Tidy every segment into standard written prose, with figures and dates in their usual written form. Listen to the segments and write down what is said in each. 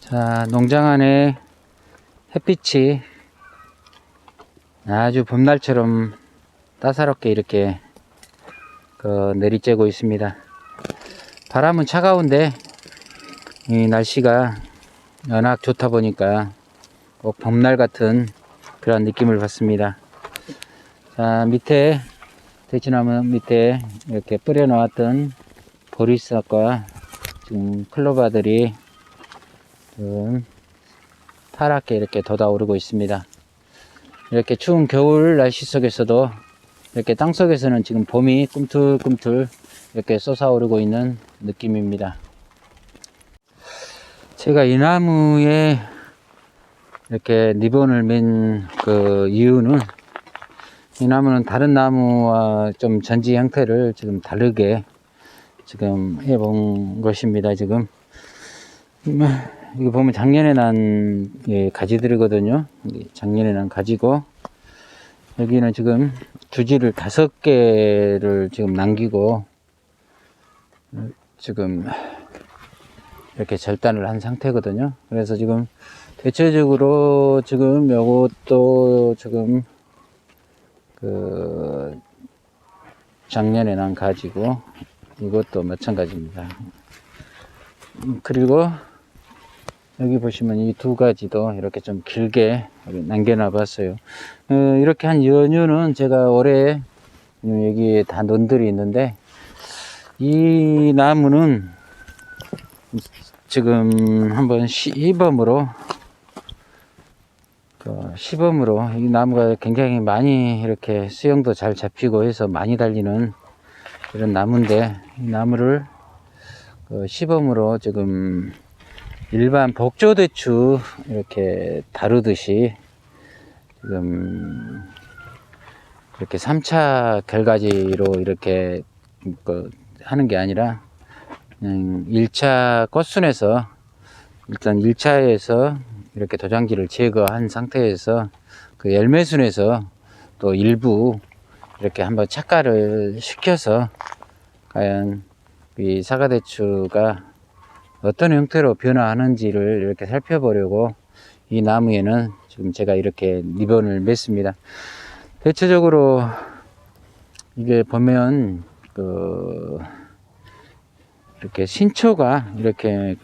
자, 농장 안에 햇빛이 아주 봄날처럼 따사롭게 이렇게 내리쬐고 있습니다. 바람은 차가운데 이 날씨가 워낙 좋다 보니까 꼭 봄날 같은 그런 느낌을 받습니다. 자, 밑에 대추나무 밑에 이렇게 뿌려 놓았던 보리싹과 지금 클로바들이 파랗게 이렇게 돋아오르고 있습니다. 이렇게 추운 겨울 날씨 속에서도 이렇게 땅 속에서는 지금 봄이 꿈틀꿈틀 이렇게 솟아오르고 있는 느낌입니다. 제가 이 나무에 이렇게 리본을 맨 그 이유는, 이 나무는 다른 나무와 좀 전지 형태를 지금 다르게 지금 해본 것입니다. 지금 이거 보면 작년에 난 가지들이거든요. 작년에 난 가지고, 여기는 지금 주지를 5개를 지금 남기고 지금 이렇게 절단을 한 상태거든요. 그래서 지금 대체적으로 지금 요것도 지금 작년에 난 가지고, 이것도 마찬가지입니다. 그리고 여기 보시면 이 2가지도 이렇게 좀 길게 남겨놔 봤어요. 이렇게 한 연유는 제가 올해 여기에 다 논들이 있는데, 이 나무는 지금 한번 시범으로 이 나무가 굉장히 많이 이렇게 수영도 잘 잡히고 해서 많이 달리는 이런 나무인데, 이 나무를 시범으로 지금 일반 복조대추 이렇게 다루듯이 지금 이렇게 3차 결가지로 이렇게 하는 게 아니라 그냥 1차 꽃순에서 일단 1차에서 이렇게 도장지를 제거한 상태에서 그 열매순에서 또 일부 이렇게 한번 착과를 시켜서 과연 이 사과대추가 어떤 형태로 변화하는지를 이렇게 살펴보려고 이 나무에는 지금 제가 이렇게 리본을 맸습니다. 대체적으로 이게 보면 이렇게 신초가 이렇게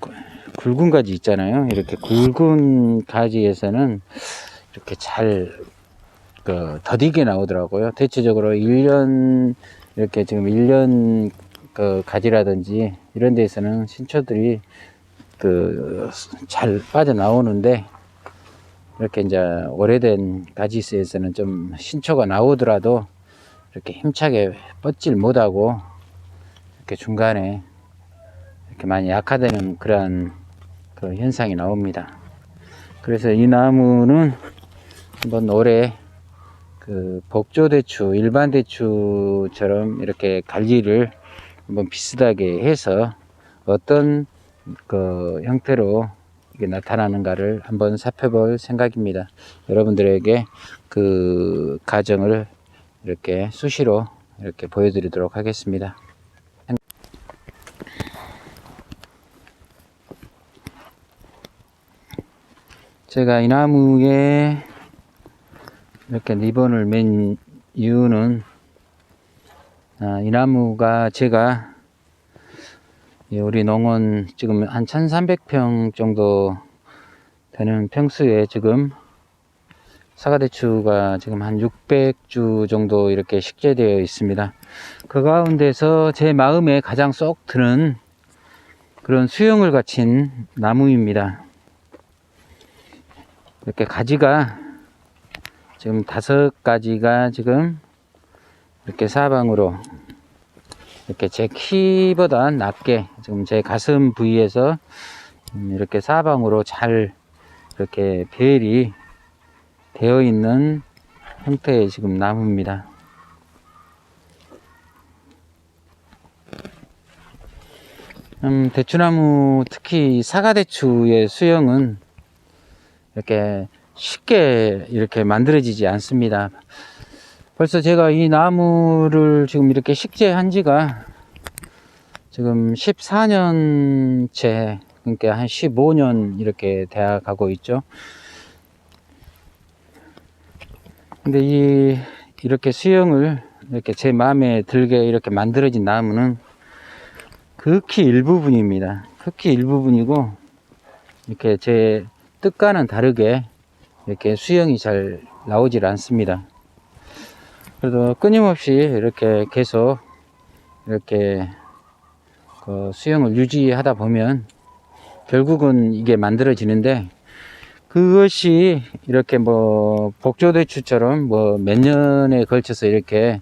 굵은 가지 있잖아요. 이렇게 굵은 가지에서는 이렇게 잘 더디게 나오더라고요. 대체적으로 1년 이렇게 지금 1년 가지라든지 이런 데에서는 신초들이 잘 빠져나오는데, 이렇게 이제 오래된 가지에서는 좀 신초가 나오더라도 이렇게 힘차게 뻗질 못하고 이렇게 중간에 이렇게 많이 약화되는 그러한 현상이 나옵니다. 그래서 이 나무는 한번 올해 복조대추, 일반 대추처럼 이렇게 관리를 한번 비슷하게 해서 어떤 형태로 이게 나타나는가를 한번 살펴볼 생각입니다. 여러분들에게 그 과정을 이렇게 수시로 이렇게 보여드리도록 하겠습니다. 제가 이 나무에 이렇게 리본을 맨 이유는, 이 나무가 제가 우리 농원 지금 한 1300평 정도 되는 평수에 지금 사과대추가 지금 한 600주 정도 이렇게 식재되어 있습니다. 그 가운데서 제 마음에 가장 쏙 드는 그런 수영을 갖춘 나무입니다. 이렇게 가지가 지금 5가지가 지금 이렇게 사방으로 이렇게 제 키보다 낮게 지금 제 가슴 부위에서 이렇게 사방으로 잘 이렇게 배열이 되어 있는 형태의 지금 나무입니다. 대추나무, 특히 사과대추의 수영은 이렇게 쉽게 이렇게 만들어지지 않습니다. 벌써 제가 이 나무를 지금 이렇게 식재한 지가 지금 14년째 그러니까 한 15년 이렇게 되어 가고 있죠. 근데 이렇게 수영을 이렇게 제 마음에 들게 이렇게 만들어진 나무는 극히 일부분입니다. 극히 일부분이고, 이렇게 제 뜻과는 다르게 이렇게 수영이 잘 나오질 않습니다. 그래도 끊임없이 이렇게 계속 이렇게 그 수영을 유지하다 보면 결국은 이게 만들어지는데, 그것이 이렇게 뭐 복조대추처럼 뭐 몇 년에 걸쳐서 이렇게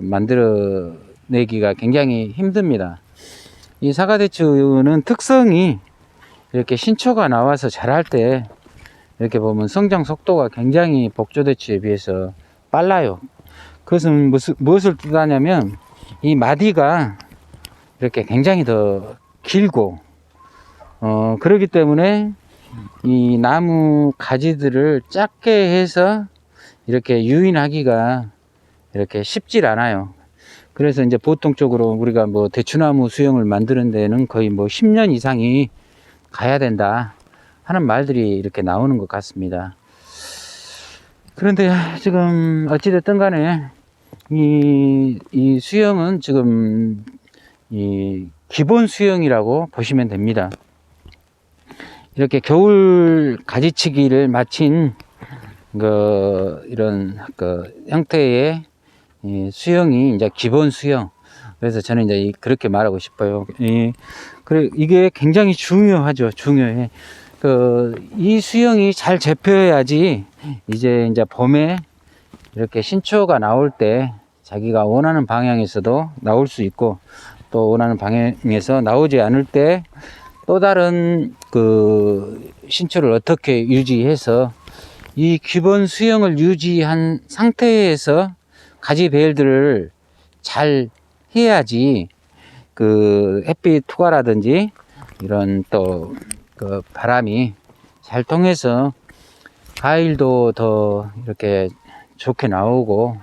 만들어내기가 굉장히 힘듭니다. 이 사과대추는 특성이 이렇게 신초가 나와서 자랄 때 이렇게 보면 성장 속도가 굉장히 복조대추에 비해서 빨라요. 그것은 무엇을 뜻하냐면, 이 마디가 이렇게 굉장히 더 길고, 그렇기 때문에 이 나무 가지들을 작게 해서 이렇게 유인하기가 이렇게 쉽질 않아요. 그래서 이제 보통적으로 우리가 뭐 대추나무 수영을 만드는 데는 거의 뭐 10년 이상이 가야 된다 하는 말들이 이렇게 나오는 것 같습니다. 그런데 지금 어찌됐든 간에 이 수영은 지금 이 기본 수영이라고 보시면 됩니다. 이렇게 겨울 가지치기를 마친 이런 형태의 수영이 이제 기본 수영. 그래서 저는 이제 그렇게 말하고 싶어요. 그래, 이게 굉장히 중요하죠. 중요해. 이 수영이 잘 잡혀야지 이제 봄에 이렇게 신초가 나올 때 자기가 원하는 방향에서도 나올 수 있고, 또 원하는 방향에서 나오지 않을 때 또 다른 신초를 어떻게 유지해서 이 기본 수영을 유지한 상태에서 가지 배열들을 잘 해야지 햇빛 투과라든지 이런 또 바람이 잘 통해서 과일도 더 이렇게 좋게 나오고,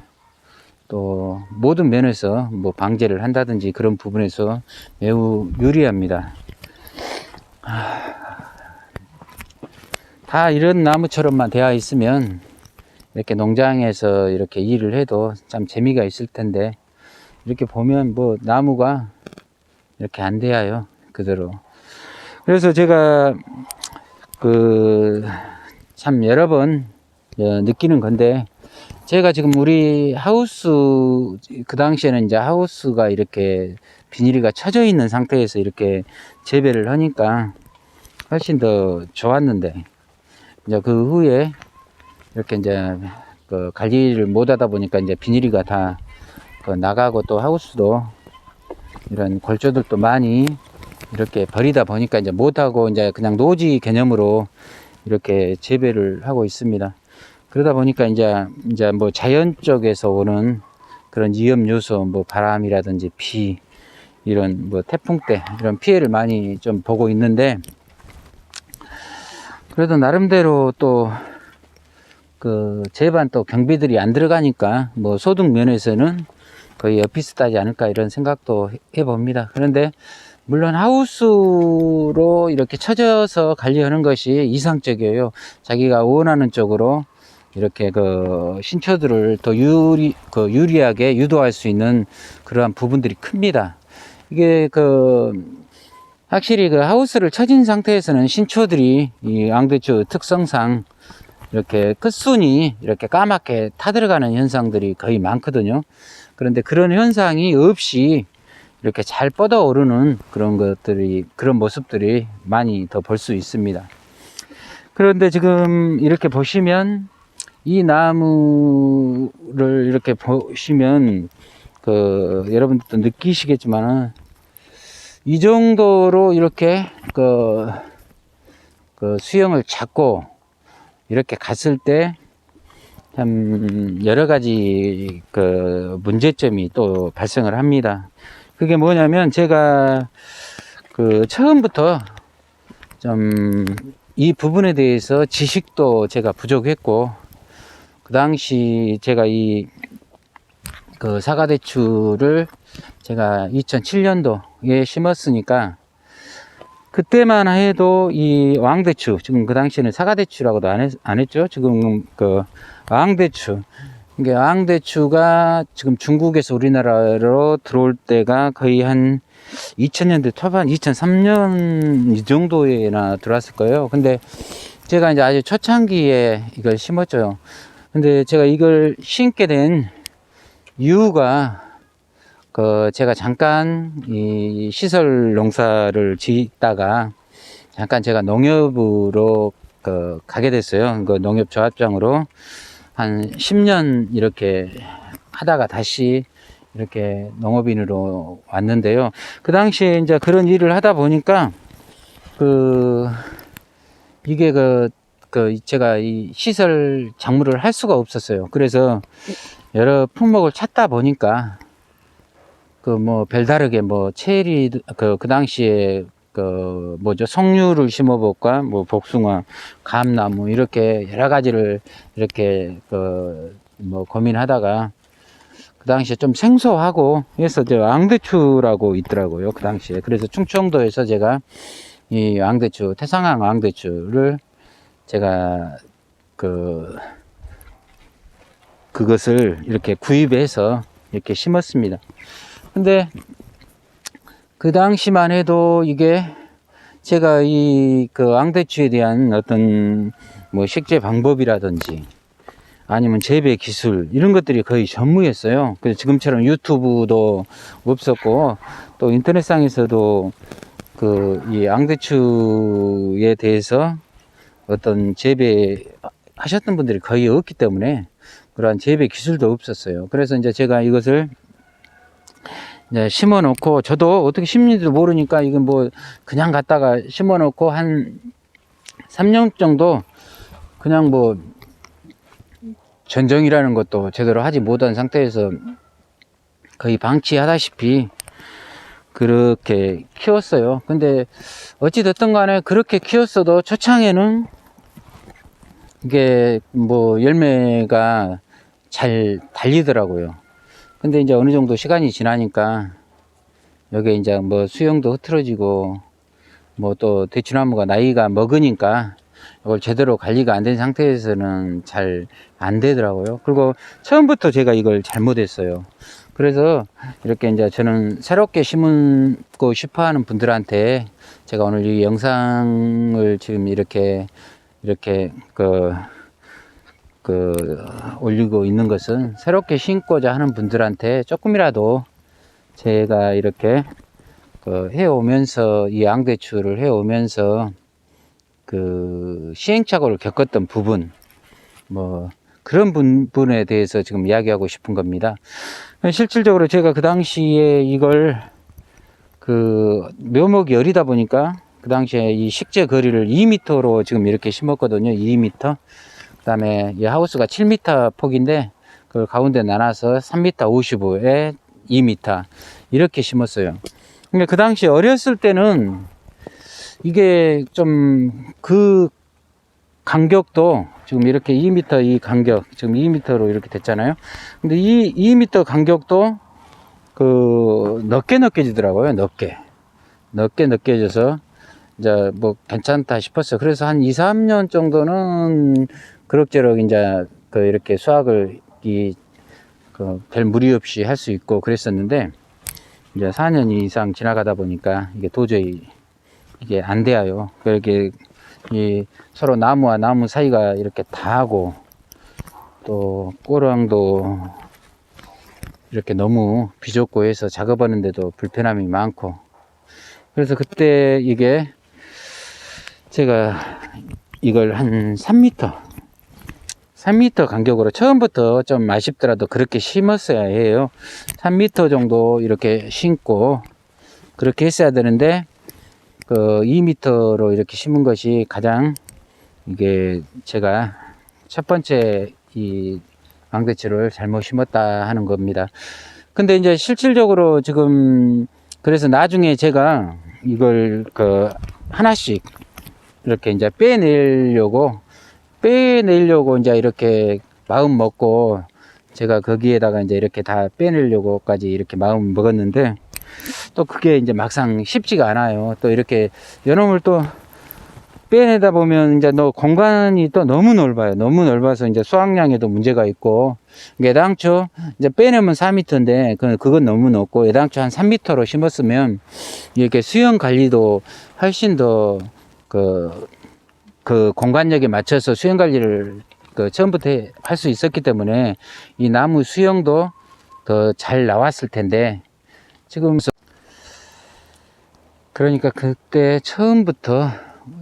또 모든 면에서 뭐 방제를 한다든지 그런 부분에서 매우 유리합니다. 다 이런 나무처럼만 되어 있으면 이렇게 농장에서 이렇게 일을 해도 참 재미가 있을 텐데, 이렇게 보면 뭐 나무가 이렇게 안 돼요, 그대로. 그래서 제가 참 여러 번 느끼는 건데, 제가 지금 우리 하우스, 그 당시에는 이제 하우스가 이렇게 비닐이가 쳐져 있는 상태에서 이렇게 재배를 하니까 훨씬 더 좋았는데, 이제 그 후에 이렇게 이제 관리를 못 하다 보니까 이제 비닐이가 다 나가고, 또 하우스도 이런 골조들도 많이 이렇게 버리다 보니까 이제 못하고 이제 그냥 노지 개념으로 이렇게 재배를 하고 있습니다. 그러다 보니까 이제 뭐 자연 쪽에서 오는 그런 위험 요소, 뭐 바람이라든지 비, 이런 뭐 태풍 때 이런 피해를 많이 좀 보고 있는데, 그래도 나름대로 또 제반 또 경비들이 안 들어가니까 뭐 소득 면에서는 거의 비슷하지 않을까 이런 생각도 해봅니다. 그런데 물론 하우스로 이렇게 쳐져서 관리하는 것이 이상적이에요. 자기가 원하는 쪽으로 이렇게 신초들을 더 유리하게 유도할 수 있는 그러한 부분들이 큽니다. 이게 확실히 하우스를 쳐진 상태에서는 신초들이 이 앙대추 특성상 이렇게 끝순이 이렇게 까맣게 타들어가는 현상들이 거의 많거든요. 그런데 그런 현상이 없이 이렇게 잘 뻗어 오르는 그런 모습들이 많이 더 볼 수 있습니다. 그런데 지금 이렇게 보시면, 이 나무를 이렇게 보시면 여러분들도 느끼시겠지만, 이 정도로 이렇게 수영을 잡고 이렇게 갔을 때 참 여러 가지 문제점이 또 발생을 합니다. 그게 뭐냐면, 제가 처음부터 좀 이 부분에 대해서 지식도 제가 부족했고, 그 당시 제가 이 사과대추를 제가 2007년도에 심었으니까, 그때만 해도 이 왕대추, 지금 그 당시에는 사과대추라고도 안 했죠. 지금 그 왕대추. 이게 왕대추가 지금 중국에서 우리나라로 들어올 때가 거의 한 2000년대 초반, 2003년 이 정도에나 들어왔을 거예요. 근데 제가 이제 아주 초창기에 이걸 심었죠. 근데 제가 이걸 심게 된 이유가 제가 잠깐 이 시설 농사를 짓다가 잠깐 제가 농협으로 가게 됐어요. 그 농협 조합장으로 한 10년 이렇게 하다가 다시 이렇게 농업인으로 왔는데요. 그 당시에 이제 그런 일을 하다 보니까 이게 제가 이 시설 작물을 할 수가 없었어요. 그래서 여러 품목을 찾다 보니까 별다르게 체리, 그 당시에 석류를 심어볼까, 복숭아, 감나무, 이렇게 여러 가지를 이렇게 고민하다가 그 당시에 좀 생소하고 해서 왕대추라고 있더라고요. 그 당시에. 그래서 충청도에서 제가 이 왕대추, 태상황 왕대추를 제가 그것을 이렇게 구입해서 이렇게 심었습니다. 근데 그 당시만 해도 이게 제가 이 왕대추에 대한 어떤 식재 방법이라든지 아니면 재배 기술 이런 것들이 거의 전무했어요. 그래서 지금처럼 유튜브도 없었고 또 인터넷상에서도 이 왕대추에 대해서 어떤 재배 하셨던 분들이 거의 없기 때문에 그러한 재배 기술도 없었어요. 그래서 이제 제가 이것을 이제 심어 놓고, 저도 어떻게 심는지도 모르니까 이건 그냥 갖다가 심어 놓고 한 3년 정도 그냥 전정이라는 것도 제대로 하지 못한 상태에서 거의 방치하다시피 그렇게 키웠어요. 근데 어찌됐든 간에 그렇게 키웠어도 초창에는 이게 열매가 잘 달리더라고요. 근데 이제 어느 정도 시간이 지나니까 여기에 이제 수영도 흐트러지고 또 대추나무가 나이가 먹으니까 이걸 제대로 관리가 안 된 상태에서는 잘 안 되더라고요. 그리고 처음부터 제가 이걸 잘못했어요. 그래서 이렇게 이제 저는 새롭게 심고 싶어 하는 분들한테 제가 오늘 이 영상을 지금 이렇게 올리고 있는 것은 새롭게 심고자 하는 분들한테 조금이라도 제가 이렇게 해오면서 이 양배추를 해오면서 시행착오를 겪었던 부분 그런 부분에 대해서 지금 이야기하고 싶은 겁니다. 실질적으로 제가 그 당시에 이걸 묘목이 여리다 보니까 그 당시에 이 식재 거리를 2m로 지금 이렇게 심었거든요. 2m. 그 다음에 이 하우스가 7m 폭인데 그걸 가운데 나눠서 3m 55에 2m 이렇게 심었어요. 근데 그 당시 어렸을 때는 이게 좀 간격도 지금 이렇게 2m 이 간격 지금 2m로 이렇게 됐잖아요. 근데 이 2m 간격도 넓게지더라고요. 넓게져서 이제 괜찮다 싶었어요. 그래서 한 2, 3년 정도는 그럭저럭 이제 이렇게 수확을 별 무리 없이 할 수 있고 그랬었는데 이제 4년 이상 지나가다 보니까 이게 도저히 이게 안 돼요. 이렇게 서로 나무와 나무 사이가 이렇게 닿고 또 꼬랑도 이렇게 너무 비좁고 해서 작업하는데도 불편함이 많고 그래서 그때 이게 제가 이걸 한 3m 간격으로 처음부터 좀 아쉽더라도 그렇게 심었어야 해요. 3m 정도 이렇게 심고 그렇게 했어야 되는데 2m로 이렇게 심은 것이 가장 이게 제가 첫 번째 이 왕대추를 잘못 심었다 하는 겁니다. 근데 이제 실질적으로 지금 그래서 나중에 제가 이걸 하나씩 이렇게 이제 빼내려고 이제 이렇게 마음 먹고 제가 거기에다가 이제 이렇게 다 빼내려고까지 이렇게 마음 먹었는데 또 그게 이제 막상 쉽지가 않아요. 또 이렇게 요놈을 또 빼내다 보면 이제 공간이 또 너무 넓어요. 너무 넓어서 이제 수확량에도 문제가 있고, 애당초 이제 빼내면 4m인데 그건 너무 높고, 애당초 한 3m로 심었으면 이렇게 수영 관리도 훨씬 더 그 공간력에 맞춰서 수영 관리를 처음부터 할 수 있었기 때문에 이 나무 수영도 더 잘 나왔을 텐데, 지금 그러니까 그때 처음부터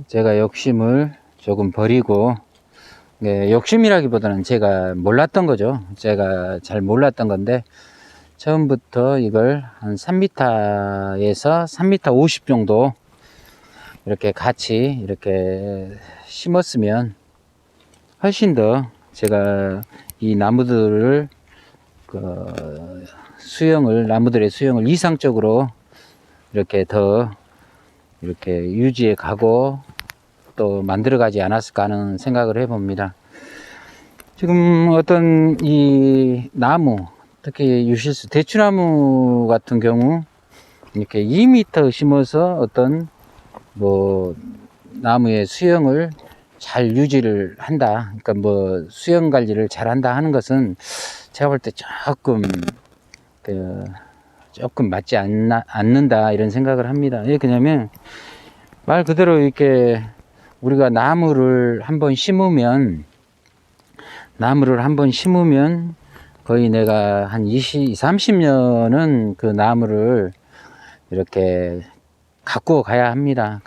제가 욕심을 조금 버리고, 욕심이라기보다는 제가 몰랐던 거죠. 제가 잘 몰랐던 건데, 처음부터 이걸 한 3m에서 3m 50 정도 이렇게 같이 이렇게 심었으면 훨씬 더 제가 이 나무들을 나무들의 수영을 이상적으로 이렇게 더 이렇게 유지해 가고 또 만들어 가지 않았을까 하는 생각을 해 봅니다. 지금 어떤 이 나무, 특히 유실수 대추나무 같은 경우 이렇게 2m 심어서 어떤 나무의 수영을 잘 유지를 한다, 그러니까 수영 관리를 잘 한다 하는 것은 제가 볼 때 조금 맞지 않는다 이런 생각을 합니다. 왜 그러냐면 말 그대로 이렇게 우리가 나무를 한번 심으면 거의 내가 한 30년은 그 나무를 이렇게 갖고 가야 합니다.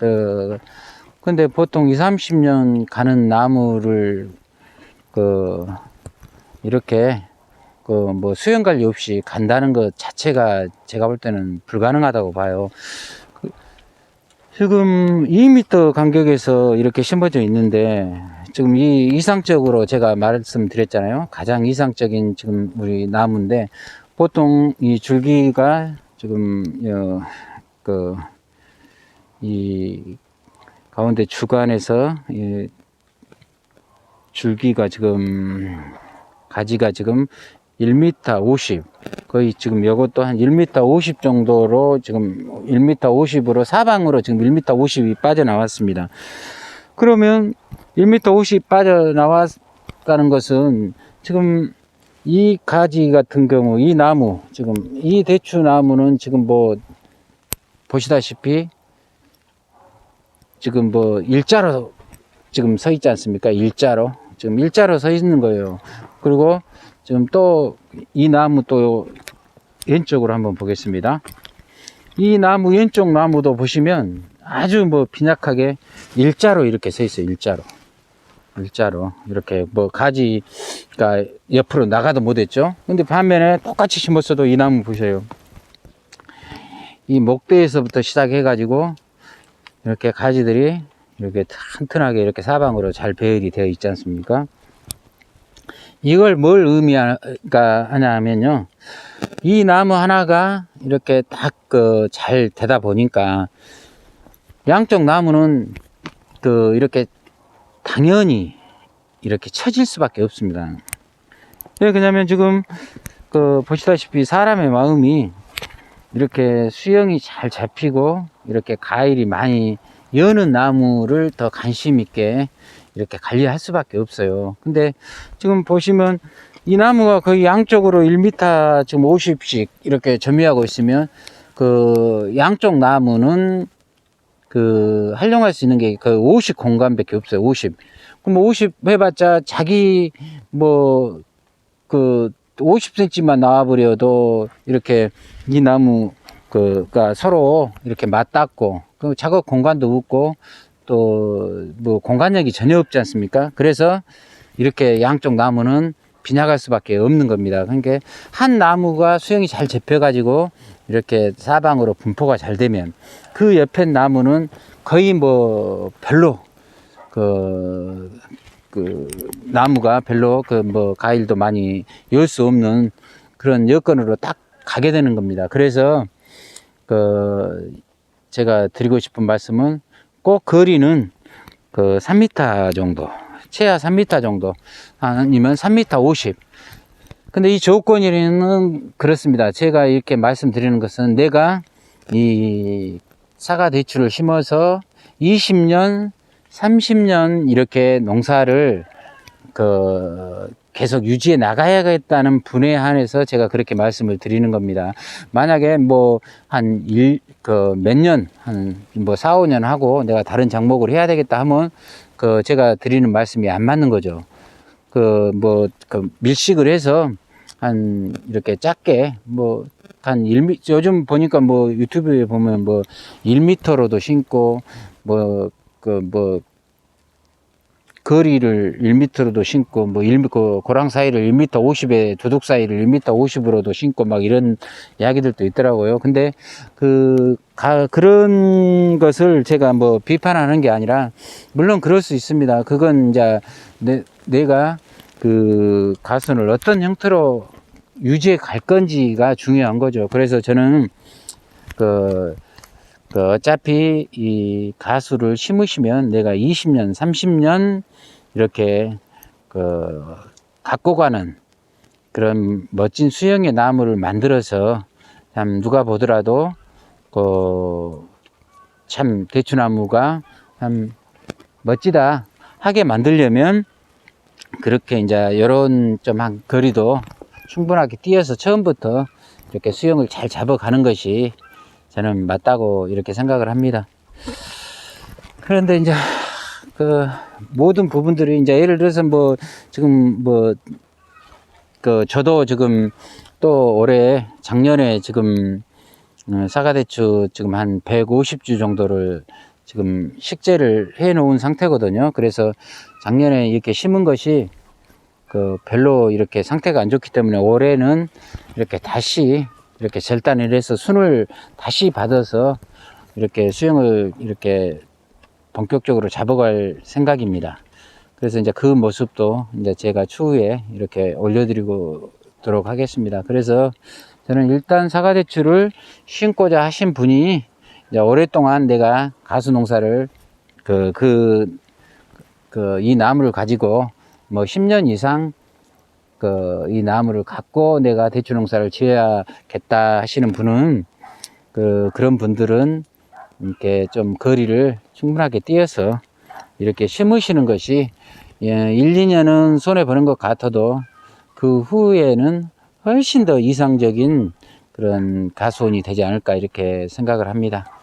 근데 보통 30년 가는 나무를 이렇게 수영 관리 없이 간다는 것 자체가 제가 볼 때는 불가능하다고 봐요. 지금 2m 간격에서 이렇게 심어져 있는데, 지금 이 이상적으로 제가 말씀드렸잖아요. 가장 이상적인 지금 우리 나무인데, 보통 이 줄기가 지금 이 가운데 주간에서 이 줄기가 지금 가지가 지금 1m 50, 거의 지금 요것도 한 1m 50 정도로 지금 1m 50으로 사방으로 지금 1m 50이 빠져나왔습니다. 그러면 1m 50 빠져나왔다는 것은 지금 이 가지 같은 경우, 이 나무, 지금 이 대추나무는 지금 보시다시피 지금 일자로 지금 서 있지 않습니까? 지금 일자로 서 있는 거예요. 그리고 지금 또 이 나무 또 왼쪽으로 한번 보겠습니다. 이 나무 왼쪽 나무도 보시면 아주 빈약하게 일자로 이렇게 서 있어요. 일자로 이렇게 가지가 옆으로 나가도 못했죠. 근데 반면에 똑같이 심었어도 이 나무 보세요. 이 목대에서부터 시작해 가지고 이렇게 가지들이 이렇게 튼튼하게 이렇게 사방으로 잘 배열이 되어 있지 않습니까? 이걸 뭘 하냐 하면요, 이 나무 하나가 이렇게 딱 잘 되다 보니까 양쪽 나무는 이렇게 당연히 이렇게 처질 수밖에 없습니다. 왜 그러냐면 지금 보시다시피 사람의 마음이 이렇게 수영이 잘 잡히고 이렇게 가일이 많이 여는 나무를 더 관심 있게 이렇게 관리할 수밖에 없어요. 근데 지금 보시면 이 나무가 거의 양쪽으로 1m 지금 50씩 이렇게 점유하고 있으면 양쪽 나무는 활용할 수 있는 게 50 공간밖에 없어요. 50. 그럼 50 해봤자 자기 50cm만 나와버려도 이렇게 이 나무가 서로 이렇게 맞닿고 작업 공간도 없고 또 공간력이 전혀 없지 않습니까? 그래서 이렇게 양쪽 나무는 빈약할 수밖에 없는 겁니다. 그러니까 한 나무가 수영이 잘 잡혀 가지고 이렇게 사방으로 분포가 잘 되면 그 옆에 나무는 거의 별로 나무가 별로 가일도 많이 열 수 없는 그런 여건으로 딱 가게 되는 겁니다. 그래서 제가 드리고 싶은 말씀은 꼭 거리는 3m 정도, 최하 3m 정도, 아니면 3m 50. 근데 이 조건이는 그렇습니다. 제가 이렇게 말씀드리는 것은 내가 이 사과 대추를 심어서 20년, 30년 이렇게 농사를 계속 유지해 나가야겠다는 분에 한해서 제가 그렇게 말씀을 드리는 겁니다. 만약에 뭐 몇 년, 뭐 4, 5년 하고 내가 다른 작목을 해야 되겠다 하면 제가 드리는 말씀이 안 맞는 거죠. 밀식을 해서 이렇게 작게 한 1m, 요즘 보니까 유튜브에 보면 1m로도 심고 거리를 1m로도 심고 고랑 사이를 1m 50에 두둑 사이를 1m 50으로도 심고 막 이런 이야기들도 있더라고요. 근데 그런 것을 제가 비판하는 게 아니라, 물론 그럴 수 있습니다. 그건 이제 내가 가순을 어떤 형태로 유지해 갈 건지가 중요한 거죠. 그래서 저는 어차피 이 가수를 심으시면 내가 20년, 30년 이렇게 갖고 가는 그런 멋진 수영의 나무를 만들어서 참 누가 보더라도 참 대추나무가 참 멋지다 하게 만들려면, 그렇게 이제 이런 좀 한 거리도 충분하게 뛰어서 처음부터 이렇게 수영을 잘 잡아가는 것이 저는 맞다고 이렇게 생각을 합니다. 그런데 이제 모든 부분들이 이제 예를 들어서 지금 저도 지금 또 올해 작년에 지금 사과대추 지금 한 150주 정도를 지금 식재를 해 놓은 상태거든요. 그래서 작년에 이렇게 심은 것이 별로 이렇게 상태가 안 좋기 때문에 올해는 이렇게 다시 이렇게 절단을 해서 순을 다시 받아서 이렇게 수영을 이렇게 본격적으로 잡아갈 생각입니다. 그래서 이제 그 모습도 이제 제가 추후에 이렇게 올려드리도록 하겠습니다. 그래서 저는 일단 사과대추를 심고자 하신 분이 이제 오랫동안 내가 가수 농사를 이 나무를 가지고 10년 이상 이 나무를 갖고 내가 대추 농사를 지어야겠다 하시는 분은 그런 분들은 이렇게 좀 거리를 충분하게 띄어서 이렇게 심으시는 것이 1, 2년은 손해 보는 것 같아도 그 후에는 훨씬 더 이상적인 그런 가수원이 되지 않을까 이렇게 생각을 합니다.